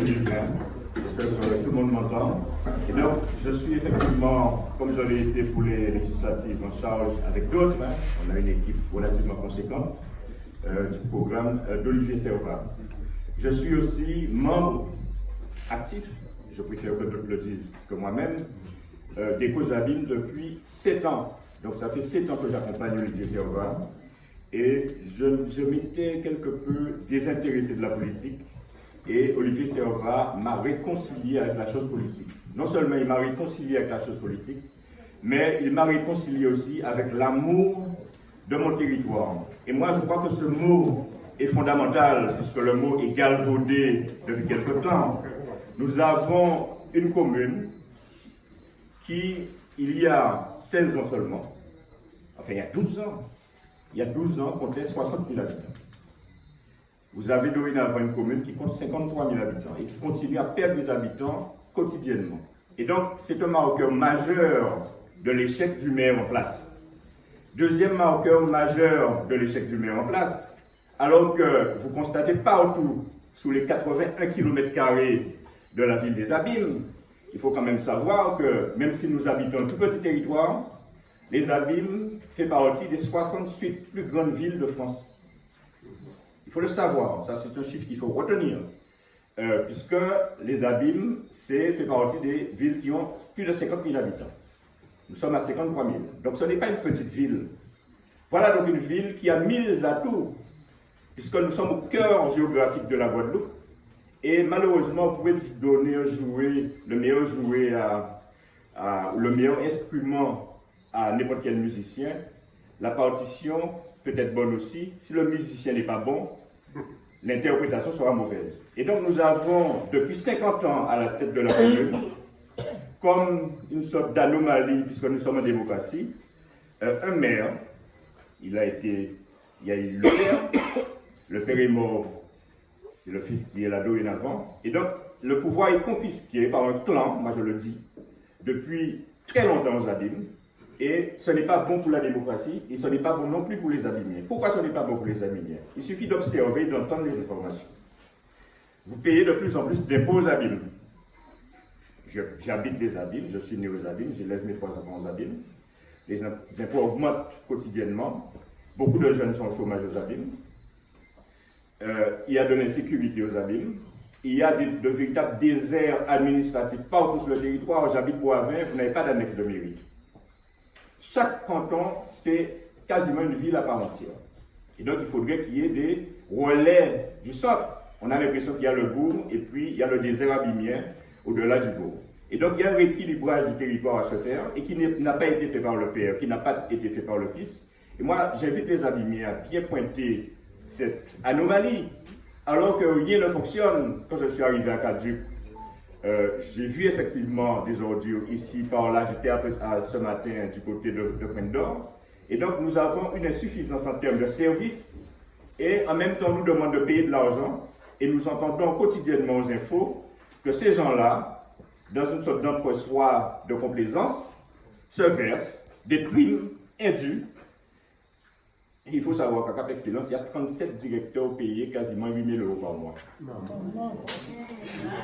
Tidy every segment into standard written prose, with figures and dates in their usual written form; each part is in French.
2020. J'espère que tout le monde m'entend. Et donc, je suis effectivement, comme je l'ai été pour les législatives, en charge avec d'autres. On a une équipe relativement conséquente du programme d'Olivier Servat. Je suis aussi membre actif, je préfère que d'autres le disent que moi-même, des causes abîmes depuis 7 ans. Donc ça fait 7 ans que j'accompagne Olivier Servat et je m'étais quelque peu désintéressé de la politique et Olivier Servat m'a réconcilié avec la chose politique. Non seulement il m'a réconcilié avec la chose politique, mais il m'a réconcilié aussi avec l'amour de mon territoire. Et moi je crois que ce mot est fondamental puisque le mot est galvaudé depuis quelque temps. Nous avons une commune qui, il y a 16 ans seulement, enfin il y a 12 ans, comptait 60 000 habitants. Vous avez dorénavant une commune qui compte 53 000 habitants et qui continue à perdre des habitants quotidiennement. Et donc, c'est un marqueur majeur de l'échec du maire en place. Deuxième marqueur majeur de l'échec du maire en place, alors que vous constatez partout, sous les 81 km² de la ville des Abîmes, il faut quand même savoir que même si nous habitons un tout petit territoire, les Abîmes fait partie des 68 plus grandes villes de France. Il faut le savoir, ça c'est un chiffre qu'il faut retenir, puisque les Abîmes fait partie des villes qui ont plus de 50 000 habitants. Nous sommes à 53 000, donc ce n'est pas une petite ville. Voilà donc une ville qui a 1000 atouts, puisque nous sommes au cœur géographique de la Guadeloupe. Et malheureusement, vous pouvez donner un jouet, le meilleur jouet le meilleur instrument à n'importe quel musicien. La partition peut être bonne aussi. Si le musicien n'est pas bon, l'interprétation sera mauvaise. Et donc nous avons, depuis 50 ans à la tête de la commune, comme une sorte d'anomalie, puisque nous sommes en démocratie, un maire, il y a eu le père est mort. C'est le fils qui est là dorénavant. Et donc, le pouvoir est confisqué par un clan, moi je le dis, depuis très longtemps aux Abîmes. Et ce n'est pas bon pour la démocratie et ce n'est pas bon non plus pour les Abîmiens. Pourquoi ce n'est pas bon pour les Abîmiens? Il suffit d'observer et d'entendre les informations. Vous payez de plus en plus d'impôts aux Abîmes. J'habite les Abîmes, je suis né aux Abîmes, j'élève mes 3 enfants aux Abîmes. Les impôts augmentent quotidiennement. Beaucoup de jeunes sont au chômage aux Abîmes. Il y a de l'insécurité aux Abîmes, il y a de véritables déserts administratifs partout sur le territoire. J'habite Boisvin, vous n'avez pas d'annexe de mairie. Chaque canton, c'est quasiment une ville à part entière. Et donc, il faudrait qu'il y ait des relais du centre. On a l'impression qu'il y a le bourg et puis il y a le désert abîmien au-delà du bourg. Et donc, il y a un rééquilibrage du territoire à se faire et qui n'a pas été fait par le père, qui n'a pas été fait par le fils. Et moi, j'invite les Abîmiens à bien pointer cette anomalie, alors que rien ne fonctionne. Quand je suis arrivé à Caduc, j'ai vu effectivement des ordures ici, par là. J'étais ce matin du côté de Pointe d'Or. Et donc nous avons une insuffisance en termes de services et en même temps nous demandons de payer de l'argent et nous entendons quotidiennement aux infos que ces gens-là, dans une sorte d'entre-soi de complaisance, se versent des primes indues. Il faut savoir qu'à Cap Excellence, il y a 37 directeurs payés quasiment 8 000 € par mois.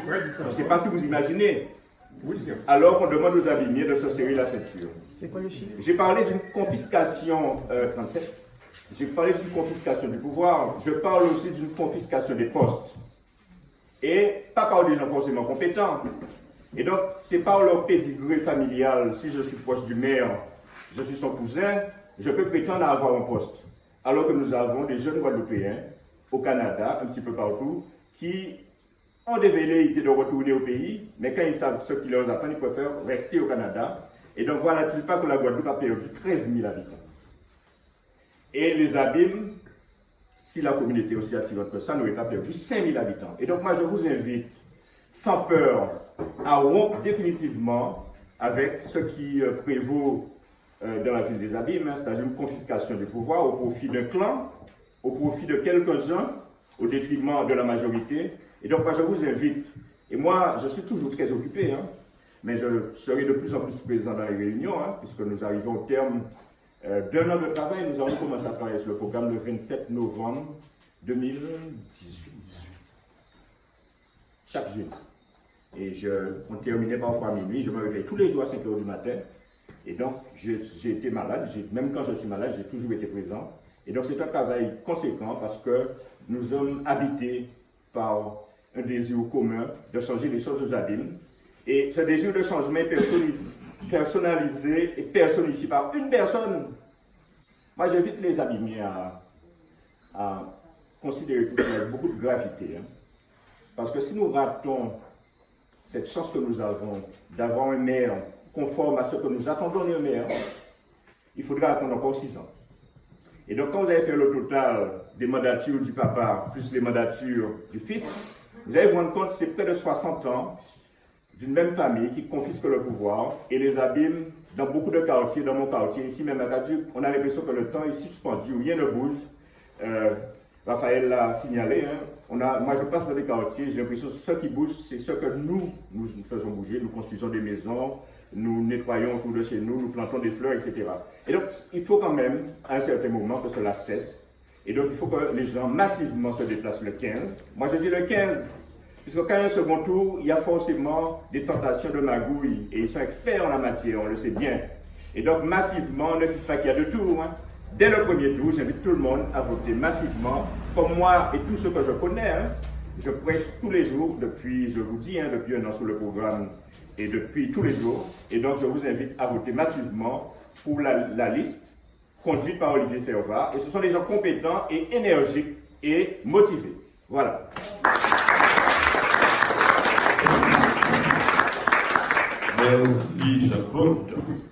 Je ne sais pas si vous imaginez. Alors qu'on demande aux Abîmiens de se serrer la ceinture. C'est quoi le chiffre? J'ai parlé d'une confiscation, 37. J'ai parlé d'une confiscation du pouvoir. Je parle aussi d'une confiscation des postes. Et pas par des gens forcément compétents. Et donc, c'est par leur pédigré familial. Si je suis proche du maire, je suis son cousin, je peux prétendre avoir un poste. Alors que nous avons des jeunes Guadeloupéens au Canada, un petit peu partout, qui ont des velléités de retourner au pays, mais quand ils savent ce qui leur attend, ils préfèrent rester au Canada. Et donc voilà-t-il pas que la Guadeloupe a perdu 13 000 habitants. Et les Abîmes, si la communauté aussi attirante que ça, n'aurait pas perdu 5 000 habitants. Et donc moi je vous invite, sans peur, à rompre définitivement avec ce qui prévaut dans la ville des Abîmes, c'est-à-dire une confiscation du pouvoir au profit d'un clan, au profit de quelques-uns, au détriment de la majorité. Et donc, moi, je vous invite, et moi, je suis toujours très occupé, mais je serai de plus en plus présent dans les réunions, puisque nous arrivons au terme d'un an de travail. Nous avons commencé à travailler sur le programme le 27 novembre 2018. chaque jeudi. Et on terminait parfois à minuit, je me réveille tous les jours à 5 h du matin. Et donc, j'ai été malade, même quand je suis malade, j'ai toujours été présent. Et donc, c'est un travail conséquent parce que nous sommes habités par un désir commun de changer les choses aux abîmes. Et ce désir de changement est personnalisé et personnifié par une personne. Moi, j'invite les abîmés à considérer tout ça avec beaucoup de gravité. Hein. Parce que si nous ratons cette chance que nous avons d'avoir un maire conforme à ce que nous attendons d'un maire, il faudra attendre encore 6 ans. Et donc, quand vous allez faire le total des mandatures du papa plus les mandatures du fils, vous allez vous rendre compte que c'est près de 60 ans d'une même famille qui confisque le pouvoir et les abîme dans beaucoup de quartiers, dans mon quartier, ici même à Caduc, on a l'impression que le temps est suspendu, rien ne bouge. Raphaël l'a signalé, hein. Moi je passe dans des quartiers, j'ai l'impression que ce qui bouge, c'est ce que nous faisons bouger, nous construisons des maisons, nous nettoyons autour de chez nous, nous plantons des fleurs, etc. Et donc il faut quand même, à un certain moment, que cela cesse. Et donc il faut que les gens massivement se déplacent le 15. Moi je dis le 15, puisque quand il y a un second tour, il y a forcément des tentations de magouille. Et ils sont experts en la matière, on le sait bien. Et donc massivement, ne dites pas qu'il y a deux tours. Hein. Dès le premier tour, j'invite tout le monde à voter massivement, comme moi et tous ceux que je connais. Hein. Je prêche tous les jours, depuis, je vous dis, depuis 1 an sur le programme, et depuis tous les jours. Et donc je vous invite à voter massivement pour la liste conduite par Olivier Servat. Et ce sont des gens compétents et énergiques et motivés. Voilà. Merci, Jacques.